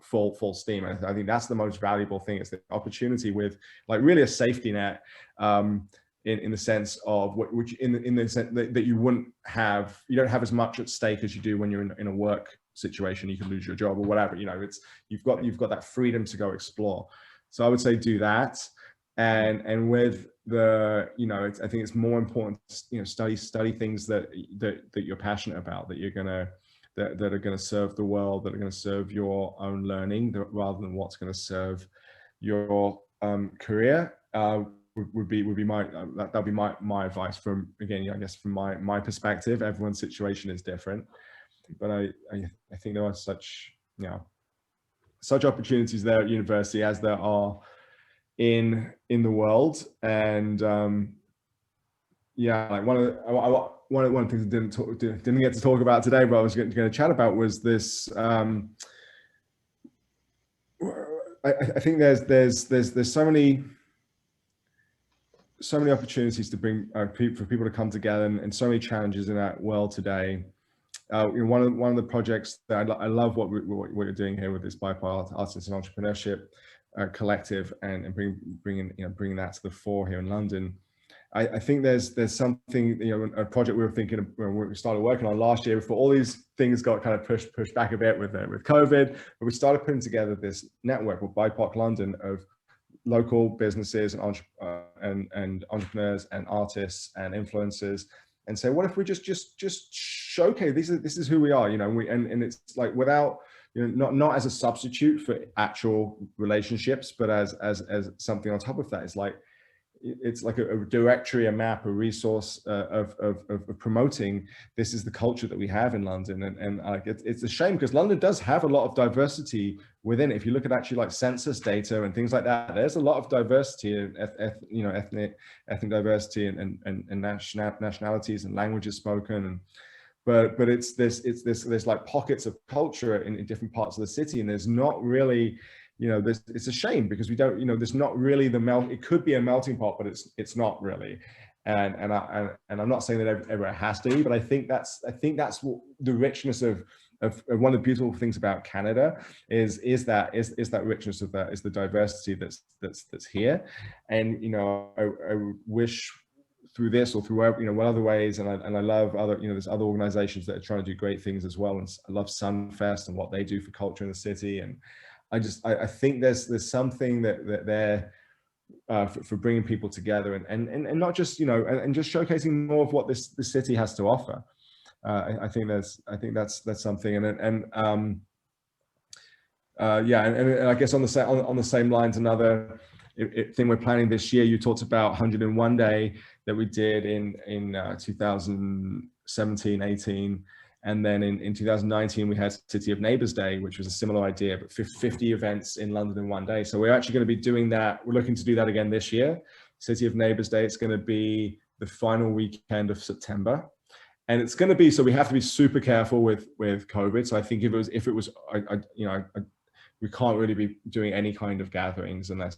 full steam. And I think that's the most valuable thing. It's the opportunity with like really a safety net, in the sense of which in the sense that you don't have as much at stake as you do when you're in a work situation. You can lose your job or whatever. You've got that freedom to go explore. So I would say do that. And with the I think it's more important study things that you're passionate about, that you're gonna that are going to serve the world, that are going to serve your own learning, rather than what's going to serve your career. Would be my that'll be my advice from, again, I guess from my perspective. Everyone's situation is different, but I think there are such such opportunities there at university as there are in the world. And yeah, like one of the things I didn't get to talk about today, but I was going to chat about was this. I think there's so many opportunities to bring for people to come together, and so many challenges in that world today. One of the projects that I love what you're doing here with this BIPOC Artist and Entrepreneurship Collective, and bringing that to the fore here in London. I think there's something, a project we were thinking of when we started working on last year before all these things got kind of pushed back a bit with COVID, but we started putting together this network with BIPOC London of local businesses and entrepreneurs and artists and influencers, and say, what if we just showcase this is who we are, and it's like without, not as a substitute for actual relationships, but as something on top of that. It's like a directory, a map, a resource of promoting this is the culture that we have in London. And like it's a shame because London does have a lot of diversity within it. If you look at actually like census data and things like that, there's a lot of diversity, ethnic diversity and nationalities and languages spoken. But there's like pockets of culture in different parts of the city, and there's not really, it's a shame because we don't, there's not really it could be a melting pot, but it's not really. And I'm not saying that ever it has to be, but I think that's what the richness of one of the beautiful things about Canada is that richness of that, is the diversity that's here. And I wish through this or through what other ways, and I love other, there's other organizations that are trying to do great things as well, and I love Sunfest and what they do for culture in the city. And I think there's something that they're for bringing people together and not just and just showcasing more of what this city has to offer. I think that's something, and I guess on the same lines, another thing we're planning this year. You talked about 101 Day that we did in 2017, 18. And then in 2019, we had City of Neighbours Day, which was a similar idea, but 50 events in London in one day. So we're actually going to be doing that. We're looking to do that again this year. City of Neighbours Day, it's going to be the final weekend of September. And it's going to be, so we have to be super careful with COVID. So I think if it was, we can't really be doing any kind of gatherings unless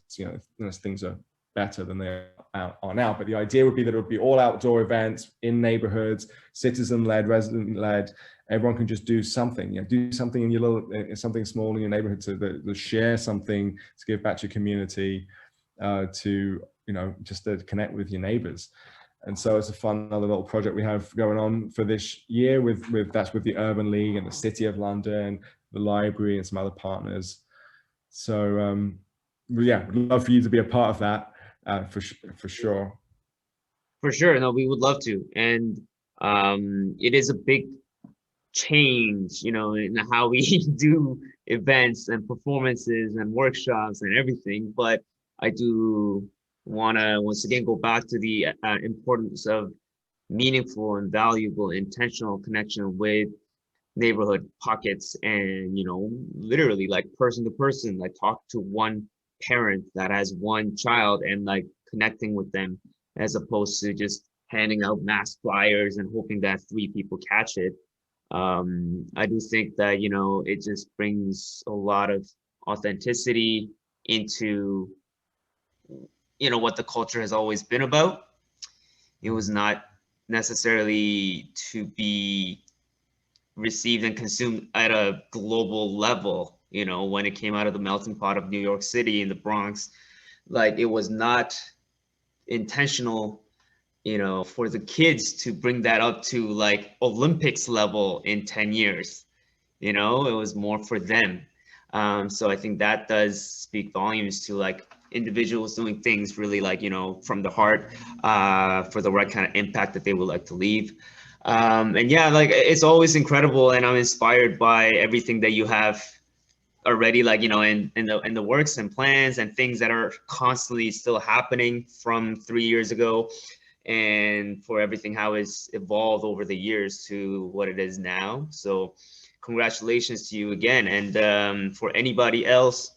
things are better than they are now. But the idea would be that it would be all outdoor events in neighborhoods, citizen-led, resident-led. Everyone can just do something, do something in your something small in your neighborhood to share something, to give back to your community, just to connect with your neighbors. And so it's a fun other little project we have going on for this year with the Urban League and the City of London, the library, and some other partners. So yeah, we'd love for you to be a part of that. For sure. For sure. No, we would love to. And it is a big change, in how we do events and performances and workshops and everything. But I do want to once again go back to the importance of meaningful and valuable intentional connection with neighborhood pockets, and literally like person to person, like talk to one parent that has one child and like connecting with them, as opposed to just handing out mass flyers and hoping that 3 people catch it. I do think that it just brings a lot of authenticity into what the culture has always been about. It was not necessarily to be received and consumed at a global level. When it came out of the melting pot of New York City in the Bronx, like it was not intentional, for the kids to bring that up to like Olympics level in 10 years. It was more for them. So I think that does speak volumes to like individuals doing things really like, from the heart, for the right kind of impact that they would like to leave. And yeah, like it's always incredible, and I'm inspired by everything that you have already, like in the works and plans and things that are constantly still happening from 3 years ago, and for everything how it's evolved over the years to what it is now. So congratulations to you again. And for anybody else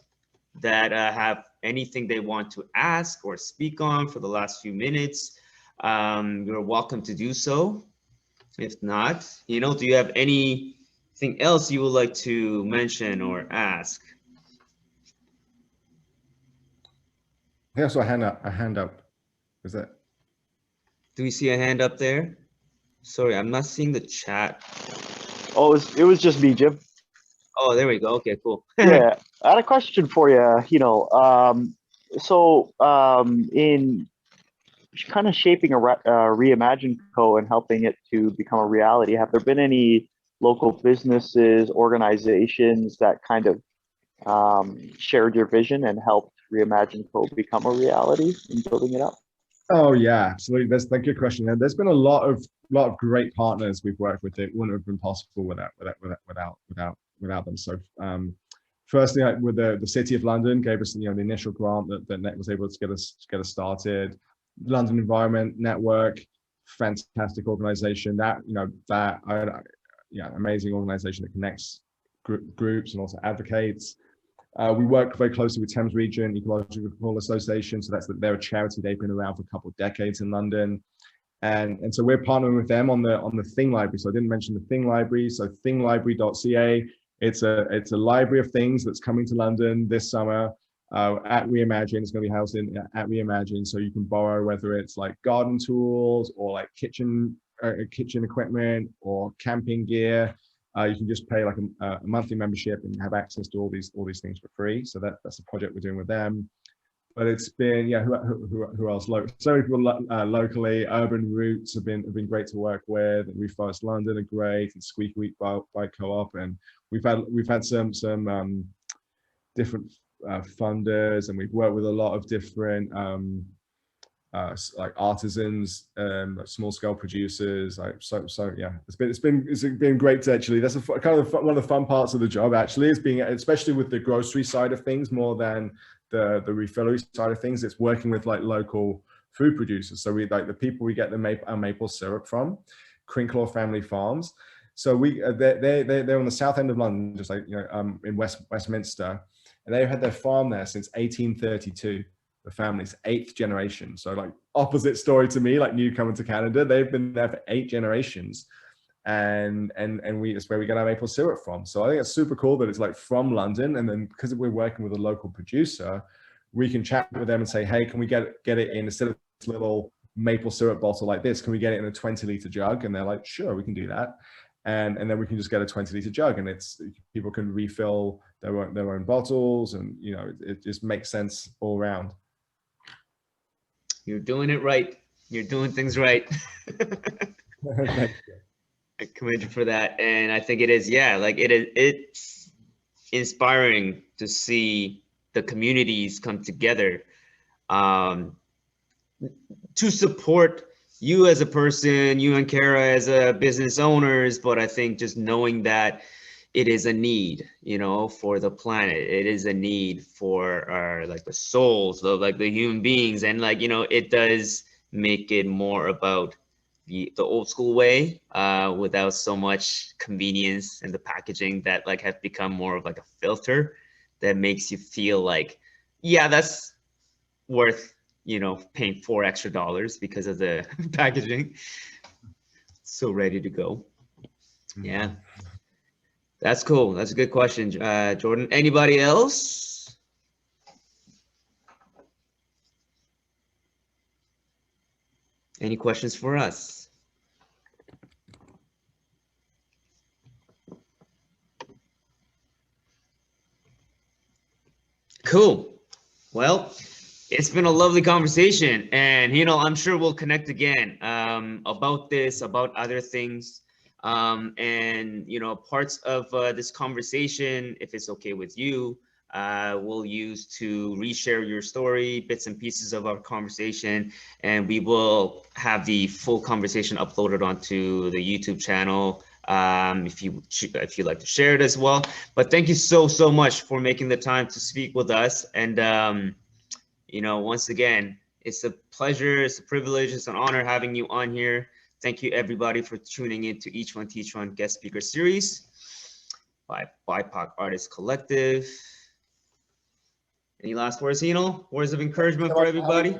that have anything they want to ask or speak on for the last few minutes, you're welcome to do so. If not, do you have anything else you would like to mention or ask? Yeah, so a hand up. Is that? Do we see a hand up there? Sorry, I'm not seeing the chat. Oh, it was just me, Jim. Oh, there we go. Okay, cool. Yeah, I had a question for you. In kind of shaping a Reimagine Co and helping it to become a reality, have there been any local businesses, organizations that kind of shared your vision and helped Reimagine Co become a reality in building it up? Oh yeah, absolutely. That's a good question. And there's been a lot of great partners we've worked with. It wouldn't have been possible without them. So firstly, with the City of London gave us the initial grant that Net was able to get us started. London Environment Network, fantastic organization. Amazing organization that connects groups and also advocates. We work very closely with Thames Region Ecological Association, so they're a charity. They've been around for a couple of decades in London, and so we're partnering with them on the Thing Library. So I didn't mention the Thing Library. So thinglibrary.ca. It's a library of things that's coming to London this summer at Reimagine. It's going to be housed at Reimagine, so you can borrow whether it's like garden tools or like kitchen equipment or camping gear. You can just pay like a monthly membership and have access to all these things for free. So that's a project we're doing with them. But it's been who else? So many people locally. Urban Roots have been great to work with. And Reforest London are great, and Squeaky Wheat by Co-op, and we've had some different funders, and we've worked with a lot of different like artisans, like small scale producers. So yeah, it's been great to actually. That's one of the fun parts of the job actually, is being, especially with the grocery side of things more than the refillery side of things. It's working with like local food producers. So we like the people we get our maple syrup from, Crinclaw Family Farms. So they're on the south end of London, just like in Westminster, and they've had their farm there since 1832. The family's 8th generation. So like opposite story to me, like newcomer to Canada. They've been there for 8 generations, and it's where we get our maple syrup from. So I think it's super cool that it's like from London, and then because we're working with a local producer, we can chat with them and say, hey, can we get it in, instead of this little maple syrup bottle like this, can we get it in a 20-liter jug? And they're like, sure, we can do that. And then we can just get a 20-liter jug, and people can refill their own bottles, and it just makes sense all around. You're doing it right. You're doing things right. I commend you for that. And I think it is, it's inspiring to see the communities come together to support you as a person, you and Kara as a business owners. But I think just knowing that it is a need, for the planet. It is a need for our, like, the souls of like the human beings. And like, it does make it more about the old school way, without so much convenience and the packaging that like have become more of like a filter that makes you feel like, yeah, that's worth, paying $4 extra because of the packaging. So ready to go. Yeah. That's cool. That's a good question, Jordan. Anybody else? Any questions for us? Cool. Well, it's been a lovely conversation, and I'm sure we'll connect again about this, about other things. And parts of this conversation, if it's okay with you, we'll use to reshare your story, bits and pieces of our conversation, and we will have the full conversation uploaded onto the YouTube channel, if you'd like to share it as well. But thank you so much for making the time to speak with us. And once again, it's a pleasure, it's a privilege, it's an honor having you on here. Thank you everybody for tuning in to Each One Teach One guest speaker series. by BIPOC Artist Collective. Any last words, Heenal? Words of encouragement for everybody?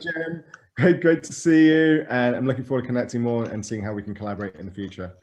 Great to see you. And I'm looking forward to connecting more and seeing how we can collaborate in the future.